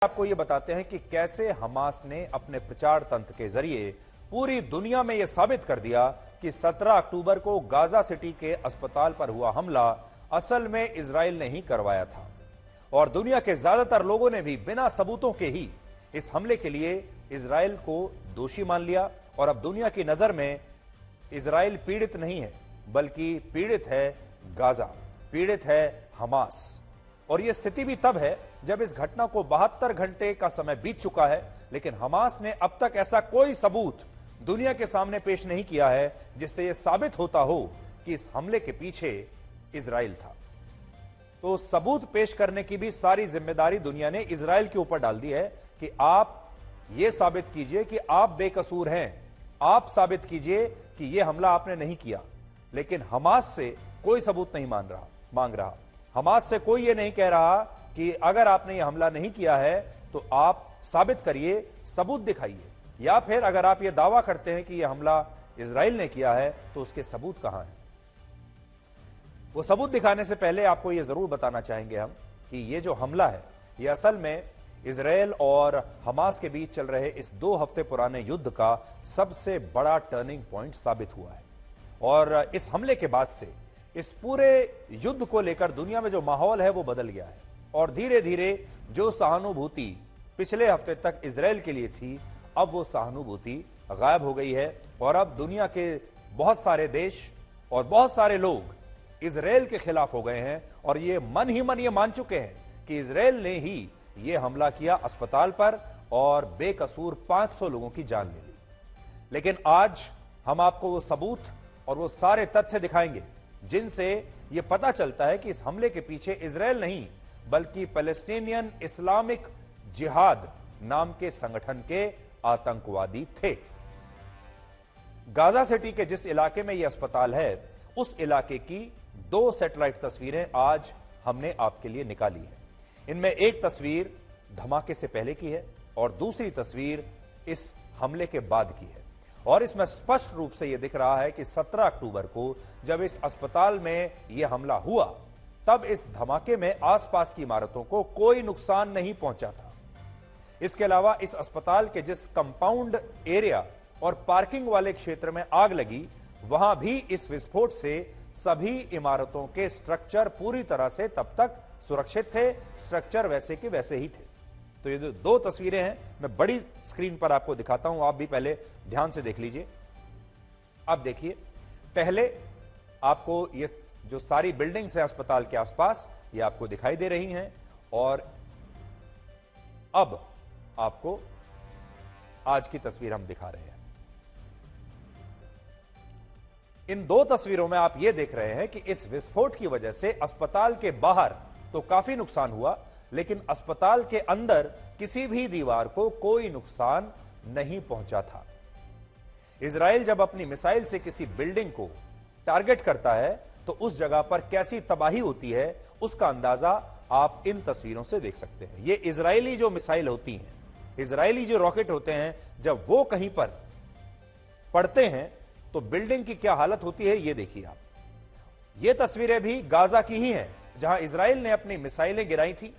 आपको ये बताते हैं कि कैसे हमास ने अपने प्रचार तंत्र के जरिए पूरी दुनिया में यह साबित कर दिया कि 17 अक्टूबर को गाजा सिटी के अस्पताल पर हुआ हमला असल में इजराइल ने ही करवाया था और दुनिया के ज्यादातर लोगों ने भी बिना सबूतों के ही इस हमले के लिए इजराइल को दोषी मान लिया। और अब दुनिया की नजर में इजराइल पीड़ित नहीं है, बल्कि पीड़ित है गाजा, पीड़ित है हमास। और यह स्थिति भी तब है जब इस घटना को 72 घंटे का समय बीत चुका है, लेकिन हमास ने अब तक ऐसा कोई सबूत दुनिया के सामने पेश नहीं किया है जिससे यह साबित होता हो कि इस हमले के पीछे इजराइल था। तो सबूत पेश करने की भी सारी जिम्मेदारी दुनिया ने इजराइल के ऊपर डाल दी है कि आप यह साबित कीजिए कि आप बेकसूर हैं, आप साबित कीजिए कि यह हमला आपने नहीं किया। लेकिन हमास से कोई सबूत नहीं मांग रहा। हमास से कोई यह नहीं कह रहा कि अगर आपने यह हमला नहीं किया है तो आप साबित करिए, सबूत दिखाइए, या फिर अगर आप यह दावा करते हैं कि यह हमला इजराइल ने किया है तो उसके सबूत कहां हैं। वो सबूत दिखाने से पहले आपको यह जरूर बताना चाहेंगे हम कि यह जो हमला है यह असल में इजराइल और हमास के बीच चल रहे इस 2 हफ्ते पुराने युद्ध का सबसे बड़ा टर्निंग पॉइंट साबित हुआ है। और इस हमले के बाद से इस पूरे युद्ध को लेकर दुनिया में जो माहौल है वो बदल गया है और धीरे धीरे जो सहानुभूति पिछले हफ्ते तक इजराइल के लिए थी, अब वो सहानुभूति गायब हो गई है। और अब दुनिया के बहुत सारे देश और बहुत सारे लोग इजराइल के खिलाफ हो गए हैं और ये मन ही मन ये मान चुके हैं कि इजराइल ने ही ये हमला किया अस्पताल पर और बेकसूर 500 लोगों की जान ले ली। लेकिन आज हम आपको वो सबूत और वो सारे तथ्य दिखाएंगे जिनसे यह पता चलता है कि इस हमले के पीछे इजराइल नहीं बल्कि पैलेस्टीनियन इस्लामिक जिहाद नाम के संगठन के आतंकवादी थे। गाजा सिटी के जिस इलाके में यह अस्पताल है उस इलाके की 2 सैटेलाइट तस्वीरें आज हमने आपके लिए निकाली है। इनमें एक तस्वीर धमाके से पहले की है और दूसरी तस्वीर इस हमले के बाद की है। और इसमें स्पष्ट रूप से यह दिख रहा है कि 17 अक्टूबर को जब इस अस्पताल में यह हमला हुआ तब इस धमाके में आसपास की इमारतों को कोई नुकसान नहीं पहुंचा था। इसके अलावा इस अस्पताल के जिस कंपाउंड एरिया और पार्किंग वाले क्षेत्र में आग लगी, वहां भी इस विस्फोट से सभी इमारतों के स्ट्रक्चर पूरी तरह से तब तक सुरक्षित थे, स्ट्रक्चर वैसे के वैसे ही थे। तो ये जो 2 तस्वीरें हैं मैं बड़ी स्क्रीन पर आपको दिखाता हूं, आप भी पहले ध्यान से देख लीजिए। अब देखिए, पहले आपको ये जो सारी बिल्डिंग्स हैं अस्पताल के आसपास ये आपको दिखाई दे रही हैं और अब आपको आज की तस्वीर हम दिखा रहे हैं। इन 2 तस्वीरों में आप यह देख रहे हैं कि इस विस्फोट की वजह से अस्पताल के बाहर तो काफी नुकसान हुआ, लेकिन अस्पताल के अंदर किसी भी दीवार को कोई नुकसान नहीं पहुंचा था। इजराइल जब अपनी मिसाइल से किसी बिल्डिंग को टारगेट करता है तो उस जगह पर कैसी तबाही होती है उसका अंदाजा आप इन तस्वीरों से देख सकते हैं। ये इजरायली जो मिसाइल होती हैं, इजरायली जो रॉकेट होते हैं, जब वो कहीं पर पड़ते हैं तो बिल्डिंग की क्या हालत होती है ये देखिए आप। ये तस्वीरें भी गाजा की ही हैं जहां इजराइल ने अपनी मिसाइलें गिराई थी,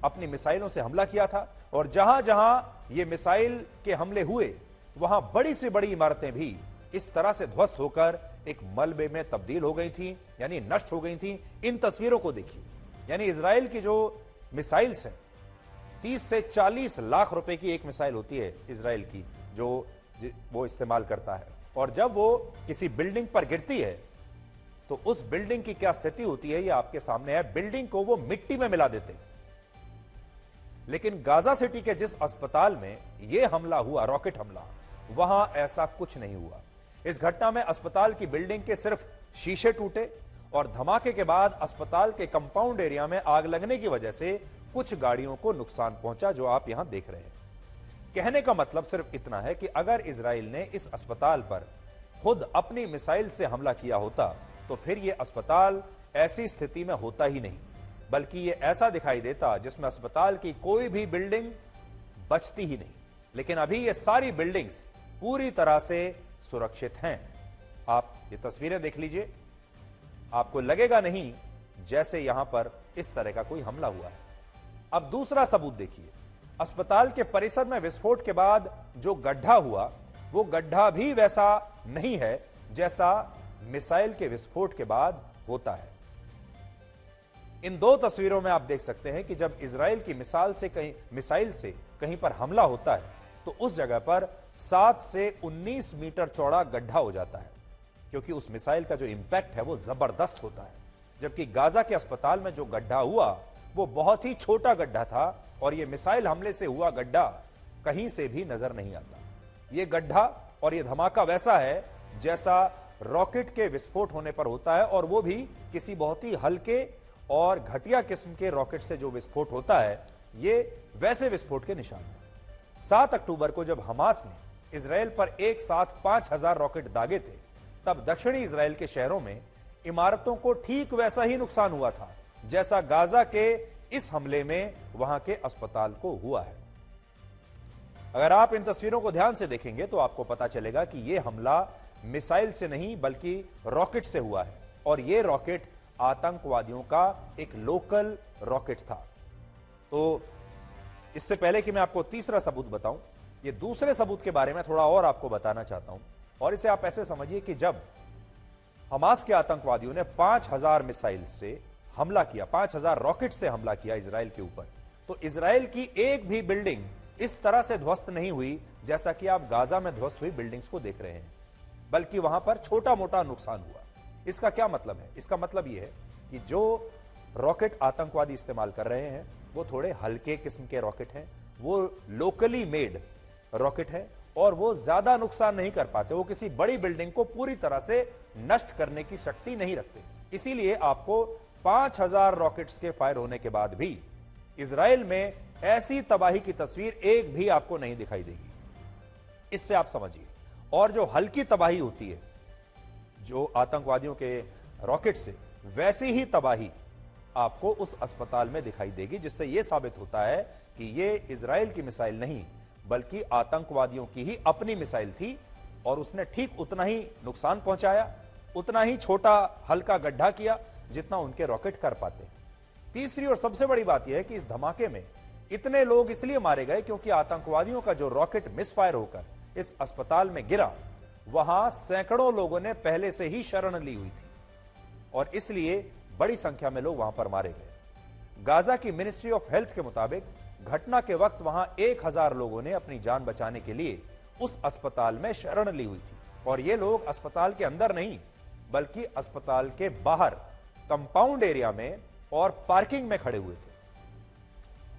अपनी मिसाइलों से हमला किया था और जहां जहां ये मिसाइल के हमले हुए वहां बड़ी से बड़ी इमारतें भी इस तरह से ध्वस्त होकर एक मलबे में तब्दील हो गई थी, यानी नष्ट हो गई थी। इन तस्वीरों को देखिए, यानी इजराइल की जो मिसाइल्स हैं 30 से 40 लाख रुपए की एक मिसाइल होती है इजराइल की जो वो इस्तेमाल करता है, और जब वो किसी बिल्डिंग पर गिरती है तो उस बिल्डिंग की क्या स्थिति होती है ये आपके सामने है। बिल्डिंग को वो मिट्टी में मिला देते हैं। लेकिन गाजा सिटी के जिस अस्पताल में यह हमला हुआ, रॉकेट हमला, वहां ऐसा कुछ नहीं हुआ। इस घटना में अस्पताल की बिल्डिंग के सिर्फ शीशे टूटे और धमाके के बाद अस्पताल के कंपाउंड एरिया में आग लगने की वजह से कुछ गाड़ियों को नुकसान पहुंचा जो आप यहां देख रहे हैं। कहने का मतलब सिर्फ इतना है कि अगर इजराइल ने इस अस्पताल पर खुद अपनी मिसाइल से हमला किया होता तो फिर यह अस्पताल ऐसी स्थिति में होता ही नहीं, बल्कि यह ऐसा दिखाई देता जिसमें अस्पताल की कोई भी बिल्डिंग बचती ही नहीं। लेकिन अभी ये सारी बिल्डिंग्स पूरी तरह से सुरक्षित हैं। आप ये तस्वीरें देख लीजिए, आपको लगेगा नहीं जैसे यहां पर इस तरह का कोई हमला हुआ है। अब दूसरा सबूत देखिए, अस्पताल के परिसर में विस्फोट के बाद जो गड्ढा हुआ वो गड्ढा भी वैसा नहीं है जैसा मिसाइल के विस्फोट के बाद होता है। इन दो तस्वीरों में आप देख सकते हैं कि जब इजराइल की मिसाइल से कहीं पर हमला होता है तो उस जगह पर 7 से 19 मीटर चौड़ा गड्ढा हो जाता है, क्योंकि उस मिसाइल का जो इंपैक्ट है वो जबरदस्त होता है। जबकि गाजा के अस्पताल में जो गड्ढा हुआ वो बहुत ही छोटा गड्ढा था और यह मिसाइल हमले से हुआ गड्ढा कहीं से भी नजर नहीं आता। यह गड्ढा और यह धमाका वैसा है जैसा रॉकेट के विस्फोट होने पर होता है, और वो भी किसी बहुत ही हल्के और घटिया किस्म के रॉकेट से जो विस्फोट होता है ये वैसे विस्फोट के निशान है। 7 अक्टूबर को जब हमास ने इजराइल पर एक साथ 5000 रॉकेट दागे थे, तब दक्षिणी इजराइल के शहरों में इमारतों को ठीक वैसा ही नुकसान हुआ था जैसा गाजा के इस हमले में वहां के अस्पताल को हुआ है। अगर आप इन तस्वीरों को ध्यान से देखेंगे तो आपको पता चलेगा कि यह हमला मिसाइल से नहीं बल्कि रॉकेट से हुआ है, और यह रॉकेट आतंकवादियों का एक लोकल रॉकेट था। तो इससे पहले कि मैं आपको तीसरा सबूत बताऊं, ये दूसरे सबूत के बारे में थोड़ा और आपको बताना चाहता हूं, और इसे आप ऐसे समझिए कि जब हमास के आतंकवादियों ने 5000 मिसाइल से हमला किया, 5000 रॉकेट से हमला किया इजराइल के ऊपर, तो इजराइल की एक भी बिल्डिंग इस तरह से ध्वस्त नहीं हुई जैसा कि आप गाजा में ध्वस्त हुई बिल्डिंग्स को देख रहे हैं, बल्कि वहां पर छोटा मोटा नुकसान हुआ। इसका क्या मतलब है? इसका मतलब यह है कि जो रॉकेट आतंकवादी इस्तेमाल कर रहे हैं वो थोड़े हल्के किस्म के रॉकेट हैं, वो लोकली मेड रॉकेट है, और वो ज्यादा नुकसान नहीं कर पाते, वो किसी बड़ी बिल्डिंग को पूरी तरह से नष्ट करने की शक्ति नहीं रखते। इसीलिए आपको 5000 रॉकेट्स के फायर होने के बाद भी इजराइल में ऐसी तबाही की तस्वीर एक भी आपको नहीं दिखाई देगी। इससे आप समझिए। और जो हल्की तबाही होती है जो आतंकवादियों के रॉकेट से, वैसी ही तबाही आपको उस अस्पताल में दिखाई देगी, जिससे यह साबित होता है कि यह इजराइल की मिसाइल नहीं बल्कि आतंकवादियों की ही अपनी मिसाइल थी, और उसने ठीक उतना ही नुकसान पहुंचाया, उतना ही छोटा हल्का गड्ढा किया जितना उनके रॉकेट कर पाते। तीसरी और सबसे बड़ी बात यह है कि इस धमाके में इतने लोग इसलिए मारे गए क्योंकि आतंकवादियों का जो रॉकेट मिसफायर होकर इस अस्पताल में गिरा, वहां सैकड़ों लोगों ने पहले से ही शरण ली हुई थी, और इसलिए बड़ी संख्या में लोग वहां पर मारे गए। गाजा की मिनिस्ट्री ऑफ हेल्थ के मुताबिक घटना के वक्त वहां 1000 लोगों ने अपनी जान बचाने के लिए उस अस्पताल में शरण ली हुई थी, और ये लोग अस्पताल के अंदर नहीं बल्कि अस्पताल के बाहर कंपाउंड एरिया में और पार्किंग में खड़े हुए थे।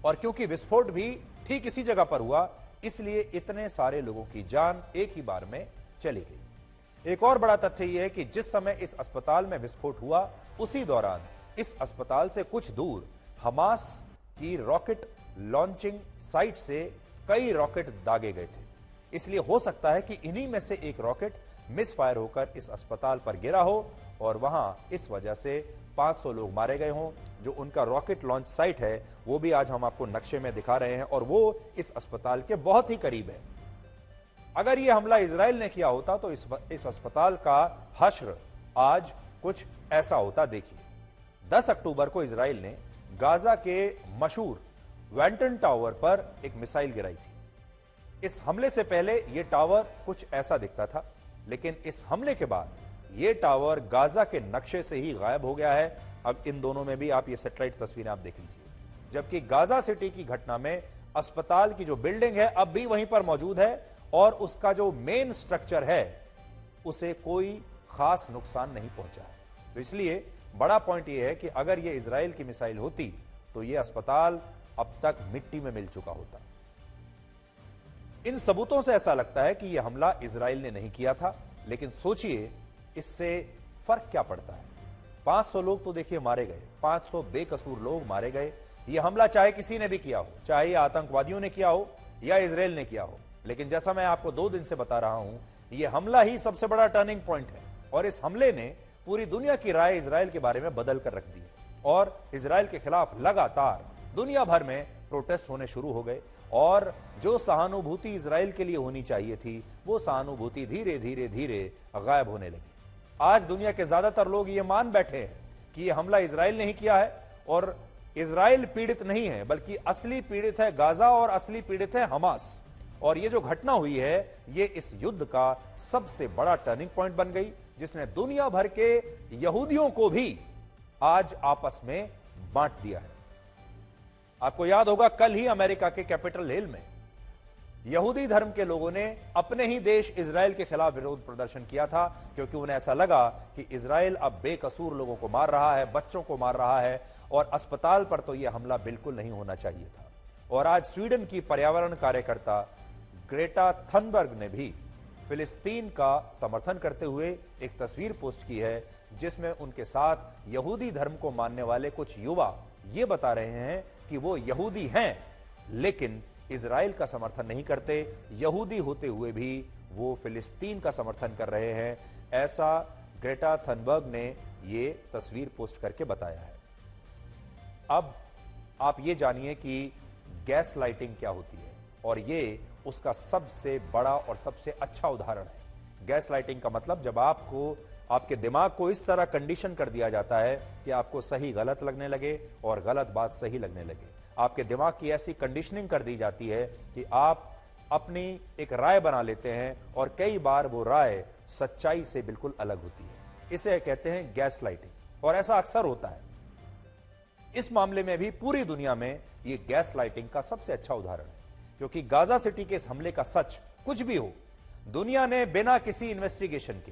और क्योंकि विस्फोट भी ठीक इसी जगह पर हुआ, इसलिए इतने सारे लोगों की जान एक ही बार में चली गई। एक और बड़ा तथ्य यह है कि जिस समय इस अस्पताल में विस्फोट हुआ, उसी दौरान इस अस्पताल से कुछ दूर हमास की रॉकेट लॉन्चिंग साइट से कई रॉकेट दागे गए थे। इसलिए हो सकता है कि इन्हीं में से एक रॉकेट मिसफायर होकर इस अस्पताल पर गिरा हो, और वहां इस वजह से 500 लोग मारे गए हों। जो उनका रॉकेट लॉन्च साइट है वो भी आज हम आपको नक्शे में दिखा रहे हैं, और वो इस अस्पताल के बहुत ही करीब है। अगर यह हमला इजराइल ने किया होता तो इस अस्पताल का हश्र आज कुछ ऐसा होता। देखिए, 10 अक्टूबर को इजराइल ने गाजा के मशहूर वेंटन टावर पर एक मिसाइल गिराई थी। इस हमले से पहले यह टावर कुछ ऐसा दिखता था, लेकिन इस हमले के बाद यह टावर गाजा के नक्शे से ही गायब हो गया है। अब इन दोनों में भी आप ये सैटेलाइट तस्वीरें आप देख लीजिए। जबकि गाजा सिटी की घटना में अस्पताल की जो बिल्डिंग है अब भी वहीं पर मौजूद है, और उसका जो मेन स्ट्रक्चर है उसे कोई खास नुकसान नहीं पहुंचा है। तो इसलिए बड़ा पॉइंट यह है कि अगर यह इजराइल की मिसाइल होती तो यह अस्पताल अब तक मिट्टी में मिल चुका होता। इन सबूतों से ऐसा लगता है कि यह हमला इजराइल ने नहीं किया था, लेकिन सोचिए इससे फर्क क्या पड़ता है। 500 लोग तो देखिए मारे गए, 500 बेकसूर लोग मारे गए। यह हमला चाहे किसी ने भी किया हो, चाहे आतंकवादियों ने किया हो या इजराइल ने किया हो, लेकिन जैसा मैं आपको 2 दिन से बता रहा हूं, यह हमला ही सबसे बड़ा टर्निंग पॉइंट है, और इस हमले ने पूरी दुनिया की राय इजराइल के बारे में बदल कर रख दी है, और इजराइल के खिलाफ लगातार दुनिया भर में प्रोटेस्ट होने शुरू हो गए, और जो सहानुभूति इजराइल के लिए होनी चाहिए थी वो सहानुभूति धीरे धीरे धीरे गायब होने लगी। आज दुनिया के ज्यादातर लोग ये मान बैठे हैं कि यह हमला इजराइल ने ही किया है, और इजराइल पीड़ित नहीं है, बल्कि असली पीड़ित है गाजा और असली पीड़ित है हमास। और ये जो घटना हुई है, ये इस युद्ध का सबसे बड़ा टर्निंग पॉइंट बन गई, जिसने दुनिया भर के यहूदियों को भी आज आपस में बांट दिया है। आपको याद होगा, कल ही अमेरिका के कैपिटल हिल में यहूदी धर्म के लोगों ने अपने ही देश इजराइल के खिलाफ विरोध प्रदर्शन किया था, क्योंकि उन्हें ऐसा लगा कि इजराइल अब बेकसूर लोगों को मार रहा है, बच्चों को मार रहा है, और अस्पताल पर तो यह हमला बिल्कुल नहीं होना चाहिए था। और आज स्वीडन की पर्यावरण कार्यकर्ता ग्रेटा थनबर्ग ने भी फिलिस्तीन का समर्थन करते हुए एक तस्वीर पोस्ट की है, जिसमें उनके साथ यहूदी धर्म को मानने वाले कुछ युवा ये बता रहे हैं कि वो यहूदी हैं, लेकिन इजराइल का समर्थन नहीं करते, यहूदी होते हुए भी वो फिलिस्तीन का समर्थन कर रहे हैं। ऐसा ग्रेटा थनबर्ग ने ये तस्वीर पोस्ट करके बताया है। अब आप ये जानिए कि गैस लाइटिंग क्या होती है, और ये उसका सबसे बड़ा और सबसे अच्छा उदाहरण है। गैस लाइटिंग का मतलब जब आपके दिमाग को इस तरह कंडीशन कर दिया जाता है कि आपको सही गलत लगने लगे और गलत बात सही लगने लगे। आपके दिमाग की ऐसी कंडीशनिंग कर दी जाती है कि आप अपनी एक राय बना लेते हैं, और कई बार वो राय सच्चाई से बिल्कुल अलग होती है। इसे कहते हैं गैस लाइटिंग, और ऐसा अक्सर होता है। इस मामले में भी पूरी दुनिया में ये गैस लाइटिंग का सबसे अच्छा उदाहरण है, क्योंकि गाजा सिटी के इस हमले का सच कुछ भी हो, दुनिया ने बिना किसी इन्वेस्टिगेशन के,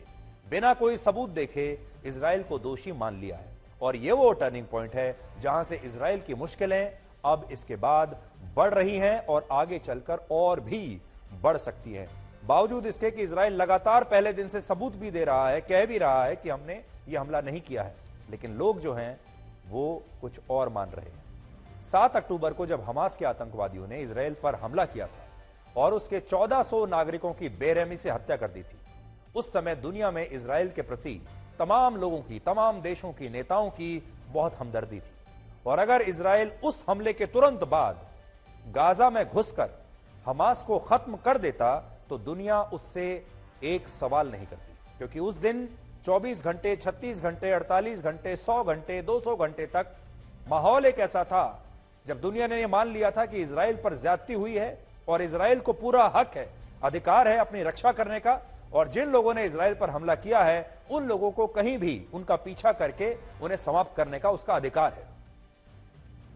बिना कोई सबूत देखे इजराइल को दोषी मान लिया है। और ये वो टर्निंग पॉइंट है जहां से इजराइल की मुश्किलें अब इसके बाद बढ़ रही हैं और आगे चलकर और भी बढ़ सकती हैं। बावजूद इसके कि इजराइल लगातार पहले दिन से सबूत भी दे रहा है, कह भी रहा है कि हमने ये हमला नहीं किया है, लेकिन लोग जो हैं वो कुछ और मान रहे हैं। 7 अक्टूबर को जब हमास के आतंकवादियों ने इजराइल पर हमला किया था और उसके 1400 नागरिकों की बेरहमी से हत्या कर दी थी, उस समय दुनिया में इजराइल के प्रति तमाम लोगों की, तमाम देशों की, नेताओं की बहुत हमदर्दी थी। और अगर इजराइल उस हमले के तुरंत बाद गाजा में घुसकर हमास को खत्म कर देता, तो दुनिया उससे एक सवाल नहीं करती, क्योंकि उस दिन 24 घंटे, 36 घंटे, 48 घंटे, 100 घंटे, 200 घंटे तक माहौल एक ऐसा था जब दुनिया ने यह मान लिया था कि इजराइल पर ज्यादती हुई है और इजराइल को पूरा हक है, अधिकार है अपनी रक्षा करने का, और जिन लोगों ने इजराइल पर हमला किया है उन लोगों को कहीं भी उनका पीछा करके उन्हें समाप्त करने का उसका अधिकार है।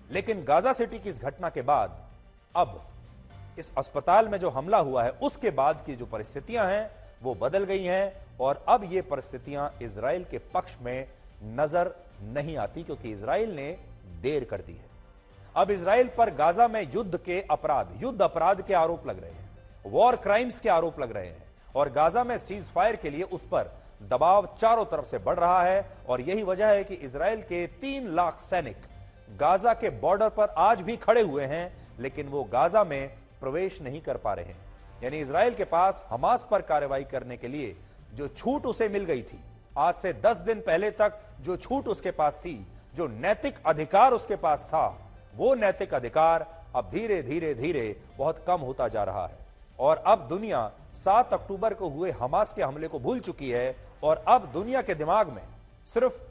लेकिन गाजा सिटी की इस घटना के बाद, अब इस अस्पताल में जो हमला हुआ है उसके बाद की जो परिस्थितियां हैं वो बदल गई हैं, और अब ये परिस्थितियां इजराइल के पक्ष में नजर नहीं आती, क्योंकि इजराइल ने देर कर दी है। अब इजराइल पर गाजा में युद्ध अपराध के आरोप लग रहे हैं, वॉर क्राइम्स के आरोप लग रहे हैं, और गाजा में सीज फायर के लिए उस पर दबाव चारों तरफ से बढ़ रहा है। और यही वजह है कि इजराइल के 3 लाख सैनिक गाजा के बॉर्डर पर आज भी खड़े हुए हैं, लेकिन वो गाजा में प्रवेश नहीं कर पा रहे हैं। यानी इजराइल के पास हमास पर कार्रवाई करने के लिए जो छूट उसे मिल गई थी, आज से 10 दिन पहले तक जो छूट उसके पास थी, जो नैतिक अधिकार उसके पास था, वो नैतिक अधिकार अब धीरे धीरे धीरे बहुत कम होता जा रहा है। और अब दुनिया 7 अक्टूबर को हुए हमास के हमले को भूल चुकी है, और अब दुनिया के दिमाग में सिर्फ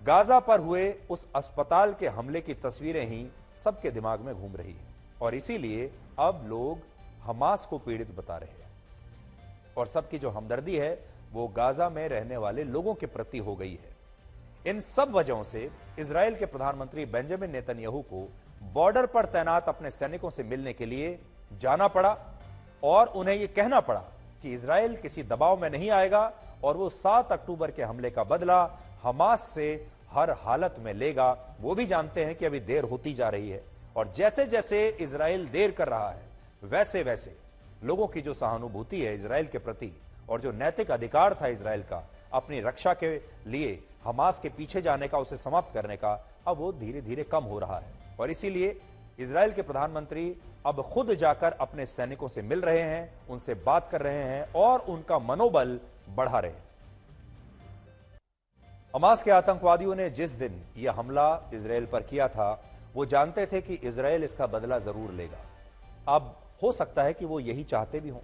गाजा पर हुए उस अस्पताल के हमले की तस्वीरें ही सबके दिमाग में घूम रही है। और इसीलिए अब लोग हमास को पीड़ित बता रहे हैं, और सबकी जो हमदर्दी है वो गाजा में रहने वाले लोगों के प्रति हो गई है। इन सब वजहों से इजराइल के प्रधानमंत्री बेंजामिन नेतन्याहू को बॉर्डर पर तैनात अपने सैनिकों से मिलने के लिए जाना पड़ा, और उन्हें यह कहना पड़ा कि इजराइल किसी दबाव में नहीं आएगा, और वो 7 अक्टूबर के हमले का बदला हमास से हर हालत में लेगा। वो भी जानते हैं कि अभी देर होती जा रही है, और जैसे जैसे इजराइल देर कर रहा है, वैसे वैसे लोगों की जो सहानुभूति है इजराइल के प्रति, और जो नैतिक अधिकार था इजराइल का अपनी रक्षा के लिए हमास के पीछे जाने का, उसे समाप्त करने का, अब वो धीरे धीरे कम हो रहा है। और इसीलिए इजराइल के प्रधानमंत्री अब खुद जाकर अपने सैनिकों से मिल रहे हैं, उनसे बात कर रहे हैं और उनका मनोबल बढ़ा रहे हैं। हमास के आतंकवादियों ने जिस दिन यह हमला इजराइल पर किया था, वो जानते थे कि इजराइल इसका बदला जरूर लेगा। अब हो सकता है कि वो यही चाहते भी हों।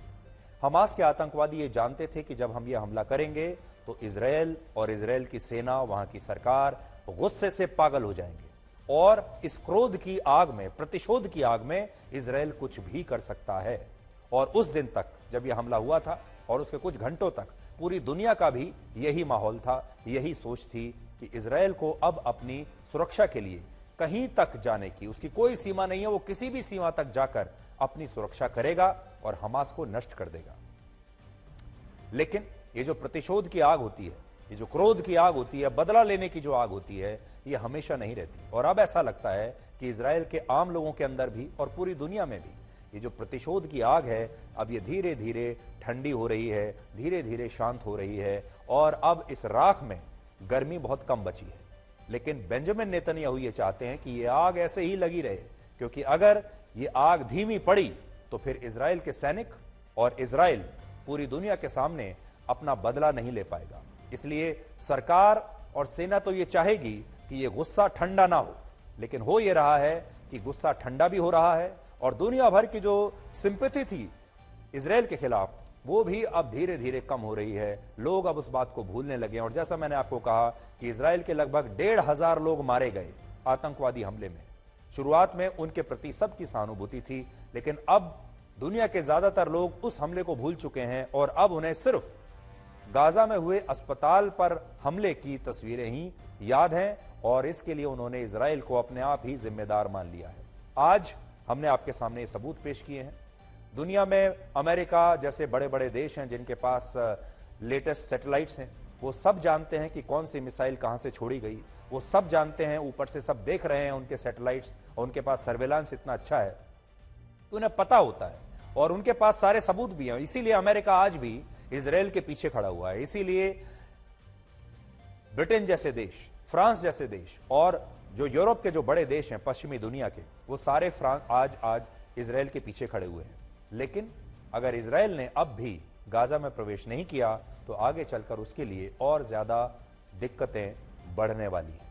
हमास के आतंकवादी ये जानते थे कि जब हम ये हमला करेंगे तो इजराइल और इजराइल की सेना, वहां की सरकार गुस्से से पागल हो जाएंगे, और इस क्रोध की आग में, प्रतिशोध की आग में इजराइल कुछ भी कर सकता है। और उस दिन तक जब यह हमला हुआ था और उसके कुछ घंटों तक पूरी दुनिया का भी यही माहौल था, यही सोच थी कि इजराइल को अब अपनी सुरक्षा के लिए कहीं तक जाने की उसकी कोई सीमा नहीं है, वो किसी भी सीमा तक जाकर अपनी सुरक्षा करेगा और हमास को नष्ट कर देगा। लेकिन ये जो प्रतिशोध की आग होती है, ये जो क्रोध की आग होती है, बदला लेने की जो आग होती है, ये हमेशा नहीं रहती। और अब ऐसा लगता है कि इजराइल के आम लोगों के अंदर भी और पूरी दुनिया में भी ये जो प्रतिशोध की आग है, अब ये धीरे धीरे ठंडी हो रही है, धीरे धीरे शांत हो रही है और अब इस राख में गर्मी बहुत कम बची है। लेकिन बेंजामिन नेतन्याहू ये चाहते हैं कि ये आग ऐसे ही लगी रहे, क्योंकि अगर ये आग धीमी पड़ी तो फिर इजराइल के सैनिक और इजराइल पूरी दुनिया के सामने अपना बदला नहीं ले पाएगा। इसलिए सरकार और सेना तो ये चाहेगी कि ये गुस्सा ठंडा ना हो, लेकिन हो ये रहा है कि गुस्सा ठंडा भी हो रहा है और दुनिया भर की जो सिंपैथी थी इजराइल के खिलाफ वो भी अब धीरे धीरे कम हो रही है। लोग अब उस बात को भूलने लगे हैं। और जैसा मैंने आपको कहा कि इजराइल के लगभग 1,500 लोग मारे गए आतंकवादी हमले में। शुरुआत में उनके प्रति सबकी सहानुभूति थी, लेकिन अब दुनिया के ज्यादातर लोग उस हमले को भूल चुके हैं और अब उन्हें सिर्फ गाजा में हुए अस्पताल पर हमले की तस्वीरें ही याद हैं और इसके लिए उन्होंने इजराइल को अपने आप ही जिम्मेदार मान लिया है। आज हमने आपके सामने ये सबूत पेश किए हैं। दुनिया में अमेरिका जैसे बड़े बड़े देश हैं जिनके पास लेटेस्ट सैटेलाइट्स हैं, वो सब जानते हैं कि कौन सी मिसाइल कहां से छोड़ी गई, वो सब जानते हैं, ऊपर से सब देख रहे हैं उनके सैटेलाइट्स और उनके पास सर्वेलांस इतना अच्छा है तो उन्हें पता होता है और उनके पास सारे सबूत भी हैं। इसीलिए अमेरिका आज भी इजराइल के पीछे खड़ा हुआ है। इसीलिए ब्रिटेन जैसे देश, फ्रांस जैसे देश और जो यूरोप के जो बड़े देश हैं पश्चिमी दुनिया के, वो सारे आज इजराइल के पीछे खड़े हुए हैं। लेकिन अगर इजराइल ने अब भी गाजा में प्रवेश नहीं किया तो आगे चलकर उसके लिए और ज्यादा दिक्कतें बढ़ने वाली हैं।